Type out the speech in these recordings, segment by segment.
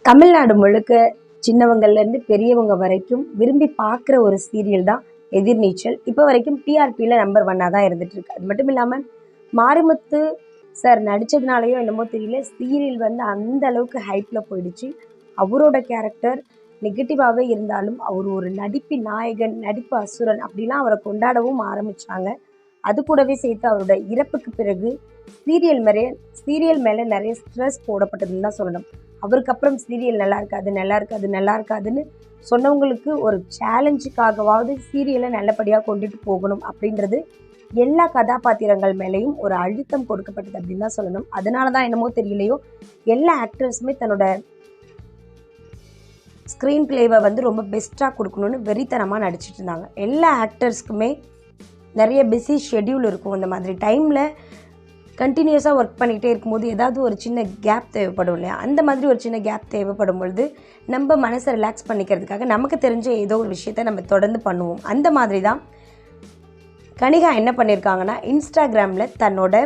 தமிழ்நாடு முழுக்க சின்னவங்கள்லேருந்து பெரியவங்க வரைக்கும் விரும்பி பார்க்குற ஒரு சீரியல் தான் எதிர்நீச்சல். இப்போ வரைக்கும் டிஆர்பியில் நம்பர் ஒன்னாக தான் இருந்துகிட்ருக்கு. அது மட்டும் இல்லாமல் மாரிமுத்து சார் நடித்ததுனாலையோ என்னமோ தெரியல, சீரியல் வந்து அந்த அளவுக்கு ஹைப்பில் போயிடுச்சு. அவரோட கேரக்டர் நெகட்டிவாகவே இருந்தாலும் அவர் ஒரு நடிப்பின் நாயகன், நடிப்பு அசுரன் அப்படிலாம் அவரை கொண்டாடவும் ஆரம்பித்தாங்க. அது கூடவே சேர்த்து அவரோட இறப்புக்கு பிறகு சீரியல் மேலே நிறைய ஸ்ட்ரெஸ் போடப்பட்டதுன்னு தான் சொல்லணும். அவருக்கு அப்புறம் சீரியல் நல்லா இருக்காதுன்னு சொன்னவங்களுக்கு ஒரு சேலஞ்சுக்காகவாவது சீரியலை நல்லபடியாக கொண்டுட்டு போகணும் அப்படின்றது எல்லா கதாபாத்திரங்கள் மேலேயும் ஒரு அழுத்தம் கொடுக்கப்பட்டது அப்படின்னு தான் சொல்லணும். அதனால தான் என்னமோ தெரியலையோ எல்லா ஆக்டர்ஸுமே தன்னோட ஸ்க்ரீன் பிளேவை வந்து ரொம்ப பெஸ்ட்டாக கொடுக்கணும்னு வெறித்தனமாக நடிச்சிட்டு இருந்தாங்க. எல்லா ஆக்டர்ஸ்க்குமே நிறைய பிஸி ஷெட்யூல் இருக்கும். இந்த மாதிரி டைமில் கண்டினியூஸாக ஒர்க் பண்ணிகிட்டே இருக்கும்போது ஏதாவது ஒரு சின்ன கேப் தேவைப்படும் இல்லையா? அந்த மாதிரி ஒரு சின்ன கேப் தேவைப்படும் பொழுது நம்ம மனசை ரிலாக்ஸ் பண்ணிக்கிறதுக்காக நமக்கு தெரிஞ்ச ஏதோ ஒரு விஷயத்தை நம்ம தொடர்ந்து பண்ணுவோம். அந்த மாதிரி தான் கனிகா என்ன பண்ணியிருக்காங்கன்னா, இன்ஸ்டாகிராமில் தன்னோட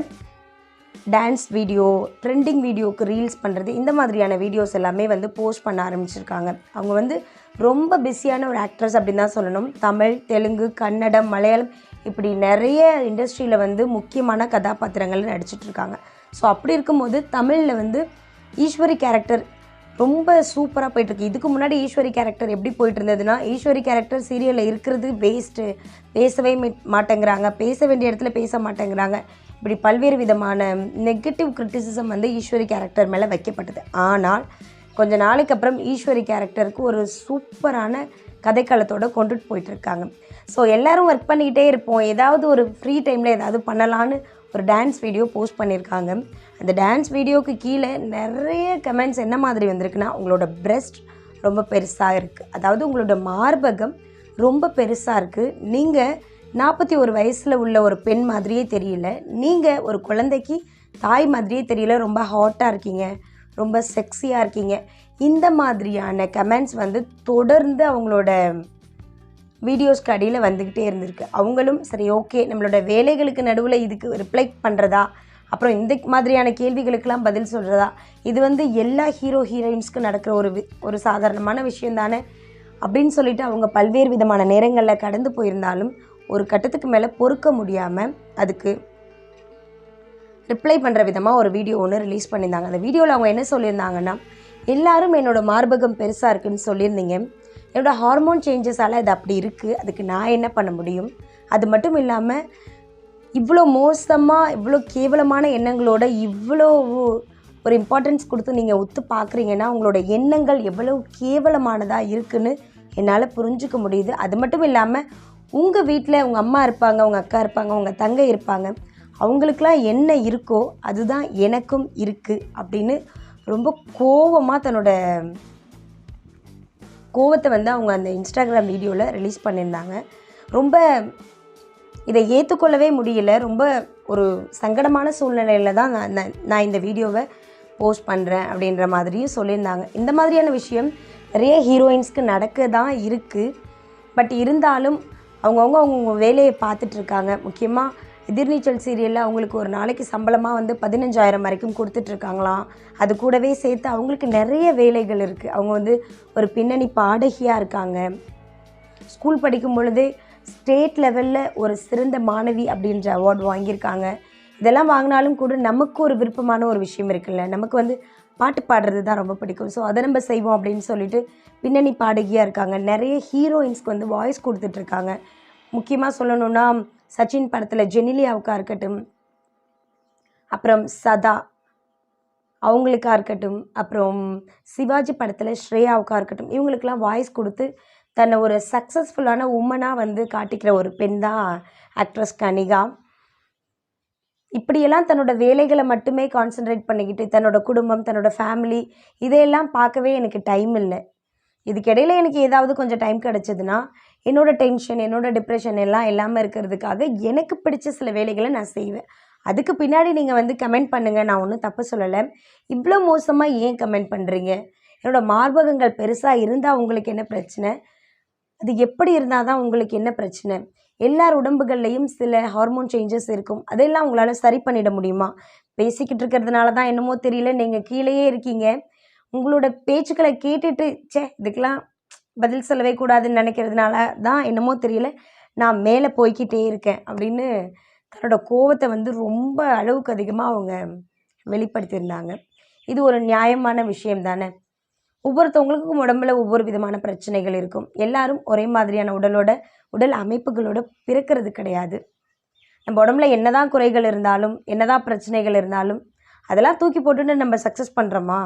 டான்ஸ் வீடியோ, ட்ரெண்டிங் வீடியோவுக்கு ரீல்ஸ் பண்ணுறது, இந்த மாதிரியான வீடியோஸ் எல்லாமே வந்து போஸ்ட் பண்ண ஆரம்பிச்சிருக்காங்க. அவங்க வந்து ரொம்ப பிஸியான ஒரு ஆக்ட்ரஸ் அப்படின்னு தான் சொல்லணும். தமிழ், தெலுங்கு, கன்னடம், மலையாளம் இப்படி நிறைய இண்டஸ்ட்ரியில் வந்து முக்கியமான கதாபாத்திரங்கள் நடிச்சிட்ருக்காங்க. ஸோ அப்படி இருக்கும்போது தமிழில் வந்து ஈஸ்வரி கேரக்டர் ரொம்ப சூப்பராக போயிட்டுருக்கு. இதுக்கு முன்னாடி ஈஸ்வரி கேரக்டர் எப்படி போயிட்டு இருந்ததுன்னா, ஈஸ்வரி கேரக்டர் சீரியலில் இருக்கிறது வேஸ்ட்டு, பேசவே மாட்டேங்கிறாங்க, பேச வேண்டிய இடத்துல பேச மாட்டேங்கிறாங்க, இப்படி பல்வேறு விதமான நெகட்டிவ் கிரிட்டிசிசம் வந்து ஈஸ்வரி கேரக்டர் மேலே வைக்கப்பட்டது. ஆனால் கொஞ்ச நாளைக்கு அப்புறம் ஈஸ்வரி கேரக்டருக்கு ஒரு சூப்பரான கதைக்களத்தோடு கொண்டுட்டு போயிட்டுருக்காங்க. ஸோ எல்லோரும் ஒர்க் பண்ணிக்கிட்டே இருப்போம், ஏதாவது ஒரு ஃப்ரீ டைமில் ஏதாவது பண்ணலான்னு ஒரு டான்ஸ் வீடியோ போஸ்ட் பண்ணியிருக்காங்க. அந்த டான்ஸ் வீடியோவுக்கு கீழே நிறைய கமெண்ட்ஸ் என்ன மாதிரி வந்திருக்குன்னா, உங்களோட பிரெஸ்ட் ரொம்ப பெருசாக இருக்குது, அதாவது உங்களோட மார்பகம் ரொம்ப பெருசாக இருக்குது, நீங்கள் 41 வயசில் உள்ள ஒரு பெண் மாதிரியே தெரியல, நீங்கள் ஒரு குழந்தைக்கு தாய் மாதிரியே தெரியல, ரொம்ப ஹாட்டாக இருக்கீங்க, ரொம்ப செக்ஸியாக இருக்கீங்க. இந்த மாதிரியான கமெண்ட்ஸ் வந்து தொடர்ந்து அவங்களோட வீடியோஸ்க்கு அடியில் வந்துக்கிட்டே இருந்திருக்கு. அவங்களும் சரி ஓகே, நம்மளோட வேலைகளுக்கு நடுவில் இதுக்கு ரிப்ளை பண்ணுறதா, அப்புறம் இந்த மாதிரியான கேள்விகளுக்கெல்லாம் பதில் சொல்கிறதா, இது வந்து எல்லா ஹீரோயின்ஸ்க்கு நடக்கிற ஒரு சாதாரணமான விஷயம் தானே அப்படின்னு சொல்லிட்டு அவங்க பல்வேறு விதமான நேரங்களில் கடந்து போயிருந்தாலும் ஒரு கட்டத்துக்கு மேலே பொறுக்க முடியாமல் அதுக்கு ரிப்ளை பண்ணுற விதமாக ஒரு வீடியோ ஒன்று ரிலீஸ் பண்ணியிருந்தாங்க. அந்த வீடியோவில் அவங்க என்ன சொல்லியிருந்தாங்கன்னா, எல்லாரும் என்னோடய மார்பகம் பெருசாக இருக்குதுன்னு சொல்லியிருந்தீங்க, என்னோடய ஹார்மோன் சேஞ்சஸால் அது அப்படி இருக்குது, அதுக்கு நான் என்ன பண்ண முடியும்? அது மட்டும் இல்லாமல் இவ்வளோ மோசமாக இவ்வளோ கேவலமான எண்ணங்களோட இவ்வளோ ஒரு இம்பார்ட்டன்ஸ் கொடுத்து நீங்கள் ஒத்து பார்க்குறீங்கன்னா உங்களோட எண்ணங்கள் எவ்வளோ கேவலமானதாக இருக்குதுன்னு என்னால் புரிஞ்சுக்க முடியுது. அது மட்டும் இல்லாமல் உங்கள் வீட்டில் உங்கள் அம்மா இருப்பாங்க, உங்கள் அக்கா இருப்பாங்க, உங்கள் தங்கை இருப்பாங்க, அவங்களுக்கெல்லாம் என்ன இருக்கோ அதுதான் எனக்கும் இருக்குது அப்படின்னு ரொம்ப கோவமாக தன்னோட கோவத்தை வந்து அவங்க அந்த இன்ஸ்டாகிராம் வீடியோவில் ரிலீஸ் பண்ணியிருந்தாங்க. ரொம்ப இதை ஏற்றுக்கொள்ளவே முடியல, ரொம்ப ஒரு சங்கடமான சூழ்நிலையில் தான் நான் இந்த வீடியோவை போஸ்ட் பண்ணுறேன் அப்படின்ற மாதிரியும் சொல்லியிருந்தாங்க. இந்த மாதிரியான விஷயம் நிறைய ஹீரோயின்ஸ்க்கு நடக்க தான் இருக்குது. பட் இருந்தாலும் அவங்கவுங்க வேலையை பார்த்துட்ருக்காங்க. முக்கியமாக எதிர்நீச்சல் சீரியலில் அவங்களுக்கு ஒரு நாளைக்கு சம்பளமாக வந்து 15,000 வரைக்கும் கொடுத்துட்ருக்காங்களாம். அது கூடவே சேர்த்து அவங்களுக்கு நிறைய வேலைகள் இருக்குது. அவங்க வந்து ஒரு பின்னணி பாடகியாக இருக்காங்க. ஸ்கூல் படிக்கும் பொழுதே ஸ்டேட் லெவலில் ஒரு சிறந்த மாணவி அப்படின்ற அவார்டு வாங்கியிருக்காங்க. இதெல்லாம் வாங்கினாலும் கூட நமக்கு ஒரு விருப்பமான ஒரு விஷயம் இருக்குல்ல, நமக்கு வந்து பாட்டு பாடுறது தான் ரொம்ப பிடிக்கும். ஸோ அதை நம்ம செய்வோம் அப்படின்னு சொல்லிட்டு பின்னணி பாடகியாக இருக்காங்க. நிறைய ஹீரோயின்ஸ்க்கு வந்து வாய்ஸ் கொடுத்துட்ருக்காங்க. முக்கியமாக சொல்லணுன்னா சச்சின் படத்தில் ஜெனிலியாவுக்காக இருக்கட்டும், அப்புறம் சதா அவங்களுக்காக இருக்கட்டும், அப்புறம் சிவாஜி படத்தில் ஸ்ரேயாவுக்காக இருக்கட்டும், இவங்களுக்கெல்லாம் வாய்ஸ் கொடுத்து தன்னை ஒரு சக்ஸஸ்ஃபுல்லான உமனாக வந்து காட்டிக்கிற ஒரு பெண் தான் ஆக்ட்ரஸ் கனிகா. இப்படியெல்லாம் தன்னோட வேலைகளை மட்டுமே கான்சென்ட்ரேட் பண்ணிக்கிட்டு தன்னோட குடும்பம், தன்னோட ஃபேமிலி இதையெல்லாம் பார்க்கவே எனக்கு டைம் இல்லை. இதுக்கிடையில் எனக்கு ஏதாவது கொஞ்சம் டைம் கிடச்சிதுன்னா என்னோடய டென்ஷன், என்னோடய டிப்ரெஷன் எல்லாம் இல்லாமல் இருக்கிறதுக்காக எனக்கு பிடிச்ச சில வேலைகளை நான் செய்வேன். அதுக்கு பின்னாடி நீங்கள் வந்து கமெண்ட் பண்ணுங்கள், நான் ஒன்றும் தப்பு சொல்லலை. இவ்வளோ மோசமாக ஏன் கமெண்ட் பண்ணுறீங்க? என்னோடய மார்பகங்கள் பெருசாக இருந்தால் உங்களுக்கு என்ன பிரச்சனை? அது எப்படி இருந்தால் தான் உங்களுக்கு என்ன பிரச்சனை? எல்லார் உடம்புகள்லையும் சில ஹார்மோன் சேஞ்சஸ் இருக்கும், அதெல்லாம் உங்களால் சரி பண்ணிட முடியுமா? பேசிக்கிட்டு இருக்கிறதுனால தான் என்னமோ தெரியல, நீங்கள் கீழேயே இருக்கீங்க, உங்களோட பேச்சுக்களை கேட்டுட்டு இதுக்கெல்லாம் பதில் சொல்லவே கூடாதுன்னு நினைக்கிறதுனால தான் என்னமோ தெரியல நான் மேலே போய்கிட்டே இருக்கேன் அப்படின்னு தன்னோட கோவத்தை வந்து ரொம்ப அளவுக்கு அதிகமாக அவங்க வெளிப்படுத்தியிருந்தாங்க. இது ஒரு நியாயமான விஷயம் தானே. ஒவ்வொருத்தவங்களுக்கும் உடம்புல ஒவ்வொரு விதமான பிரச்சனைகள் இருக்கும். எல்லாரும் ஒரே மாதிரியான உடல் அமைப்புகளோட பிறக்கிறது கிடையாது. நம்ம உடம்புல என்னதான் குறைகள் இருந்தாலும் என்னதான் பிரச்சனைகள் இருந்தாலும் அதெல்லாம் தூக்கி போட்டுட்டு நம்ம சக்ஸஸ் பண்ணுறோமா?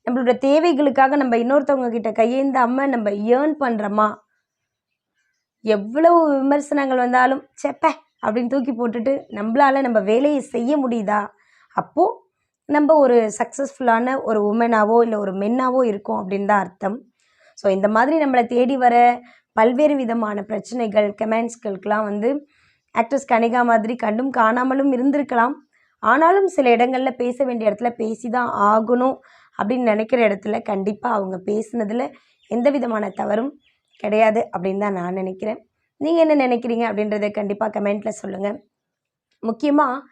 நம்மளோட தேவைகளுக்காக நம்ம இன்னொருத்தவங்க கிட்ட கையேந்தாமல் நம்ம ஏர்ன் பண்ணுறோமா? எவ்வளவு விமர்சனங்கள் வந்தாலும் அப்படின்னு தூக்கி போட்டுட்டு நம்மளால் நம்ம வேலையை செய்ய முடியுதா? அப்போது நம்ம ஒரு சக்ஸஸ்ஃபுல்லான ஒரு உமனாவோ இல்லை ஒரு மென்னாவோ இருக்கோம் அப்படின்னு தான் அர்த்தம். ஸோ இந்த மாதிரி நம்மளை தேடி வர பல்வேறு விதமான பிரச்சனைகள் கமெண்ட்ஸ்களுக்கெலாம் வந்து ஆக்ட்ரஸ் கனிகா மாதிரி கண்டும் காணாமலும் இருந்திருக்கலாம். ஆனாலும் சில இடங்களில் பேச வேண்டிய இடத்துல பேசி தான் ஆகணும் அப்படின்னு நினைக்கிற இடத்துல கண்டிப்பாக அவங்க பேசுனதில் எந்த விதமான தவறும் கிடையாது அப்படின்னு தான் நான் நினைக்கிறேன். நீங்கள் என்ன நினைக்கிறீங்க அப்படின்றத கண்டிப்பாக கமெண்ட்டில் சொல்லுங்கள். முக்கியமாக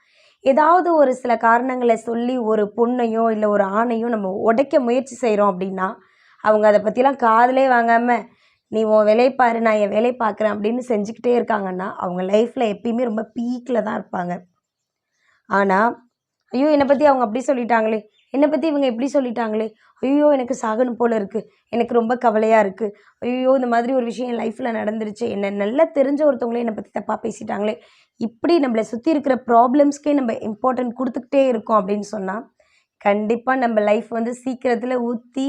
ஏதாவது ஒரு சில காரணங்களை சொல்லி ஒரு பொண்ணையோ இல்லை ஒரு ஆணையோ நம்ம உடைக்க முயற்சி செய்கிறோம் அப்படின்னா அவங்க அதை பற்றிலாம் காதிலே வாங்காமல் நீ உன் வேலையை பாரு நான் என் வேலையை பார்க்குறேன் அப்படின்னு செஞ்சுக்கிட்டே இருக்காங்கன்னா அவங்க லைஃப்பில் எப்பயுமே ரொம்ப பீக்கில் தான் இருப்பாங்க. ஆனால் ஐயோ என்னை பற்றி அவங்க அப்படி சொல்லிட்டாங்களே, என்னை பற்றி இவங்க எப்படி சொல்லிட்டாங்களே, ஐயோ எனக்கு சாகணும் போல் இருக்குது, எனக்கு ரொம்ப கவலையாக இருக்குது, ஐயோ இந்த மாதிரி ஒரு விஷயம் என் லைஃப்பில் நடந்துருச்சு, என்னை நல்லா தெரிஞ்ச ஒருத்தவங்களே என்னை பற்றி தப்பாக பேசிட்டாங்களே, இப்படி நம்மளை சுற்றி இருக்கிற ப்ராப்ளம்ஸ்க்கே நம்ம இம்பார்ட்டன்ட் கொடுத்துக்கிட்டே இருக்கோம் அப்படின்னு சொன்னால் கண்டிப்பாக நம்ம லைஃப் வந்து சீக்கிரத்தில் ஊற்றி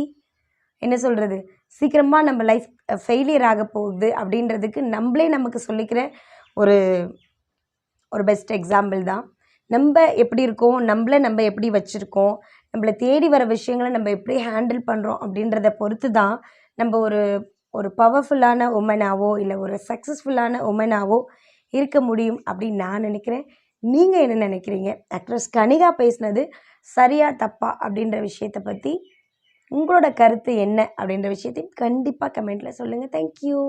என்ன சொல்கிறது சீக்கிரமாக நம்ம லைஃப் ஃபெயிலியர் ஆக போகுது அப்படின்றதுக்கு நம்மளே நமக்கு சொல்லிக்கிற ஒரு பெஸ்ட் எக்ஸாம்பிள் தான். நம்ம எப்படி இருக்கோம், நம்ம எப்படி வச்சுருக்கோம், நம்மளை தேடி வர விஷயங்களை நம்ம எப்படி ஹேண்டில் பண்ணுறோம் அப்படின்றத பொறுத்து தான் நம்ம ஒரு பவர்ஃபுல்லான உமனாவோ இல்லை ஒரு சக்ஸஸ்ஃபுல்லான உமனாவோ இருக்க முடியும் அப்படின்னு நான் நினைக்கிறேன். நீங்கள் என்ன நினைக்கிறீங்க? ஆக்ட்ரஸ் கனிகா பேசினது சரியா தப்பா அப்படின்ற விஷயத்தை பற்றி உங்களோட கருத்து என்ன அப்படின்ற விஷயத்தையும் கண்டிப்பாக கமெண்ட்டில் சொல்லுங்கள். தேங்க்யூ.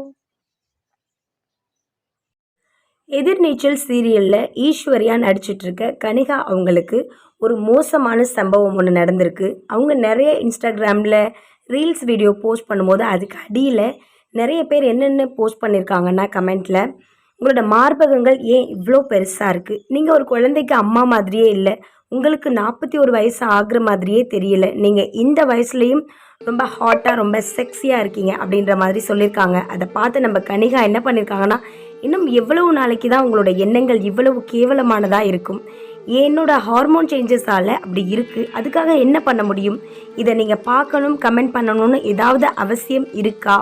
எதிர்நீச்சல் சீரியலில் ஈஸ்வரியா நடிச்சிட்ருக்க கனிகா அவங்களுக்கு ஒரு மோசமான சம்பவம் ஒன்று நடந்திருக்கு. அவங்க நிறைய இன்ஸ்டாகிராமில் ரீல்ஸ் வீடியோ போஸ்ட் பண்ணும்போது அதுக்கு அடியில் நிறைய பேர் என்னென்ன போஸ்ட் பண்ணியிருக்காங்கன்னா கமெண்ட்டில் உங்களோட மார்பகங்கள் ஏன் இவ்வளோ பெருசாக இருக்குது, நீங்கள் ஒரு குழந்தைக்கு அம்மா மாதிரியே இல்லை, உங்களுக்கு 41 வயசு ஆகிற மாதிரியே தெரியல, நீங்கள் இந்த வயசுலேயும் ரொம்ப ஹாட்டாக ரொம்ப செக்ஸியாக இருக்கீங்க அப்படின்ற மாதிரி சொல்லியிருக்காங்க. அதை பார்த்து நம்ம கனிகா என்ன பண்ணியிருக்காங்கன்னா இன்னும் எவ்வளவு நாளைக்கு தான் உங்களோட எண்ணங்கள் இவ்வளவு கேவலமானதாக இருக்கும், என்னோட ஹார்மோன் சேஞ்சஸால் அப்படி இருக்குது, அதுக்காக என்ன பண்ண முடியும், இதை நீங்கள் பார்க்கணும் கமெண்ட் பண்ணணும்னு ஏதாவது அவசியம் இருக்கா?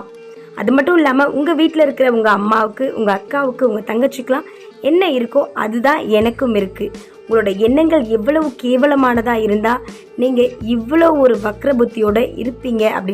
அது மட்டும் இல்லாமல் உங்கள் வீட்டில் இருக்கிற உங்கள் அம்மாவுக்கு உங்கள் அக்காவுக்கு உங்கள் தங்கச்சிக்கெலாம் என்ன இருக்கோ அதுதான் எனக்கும் இருக்குது. உங்களோட எண்ணங்கள் எவ்வளவு கேவலமானதாக இருந்தால் நீங்கள் இவ்வளோ ஒரு வக்ர புத்தியோடு இருப்பீங்க அப்படின்னு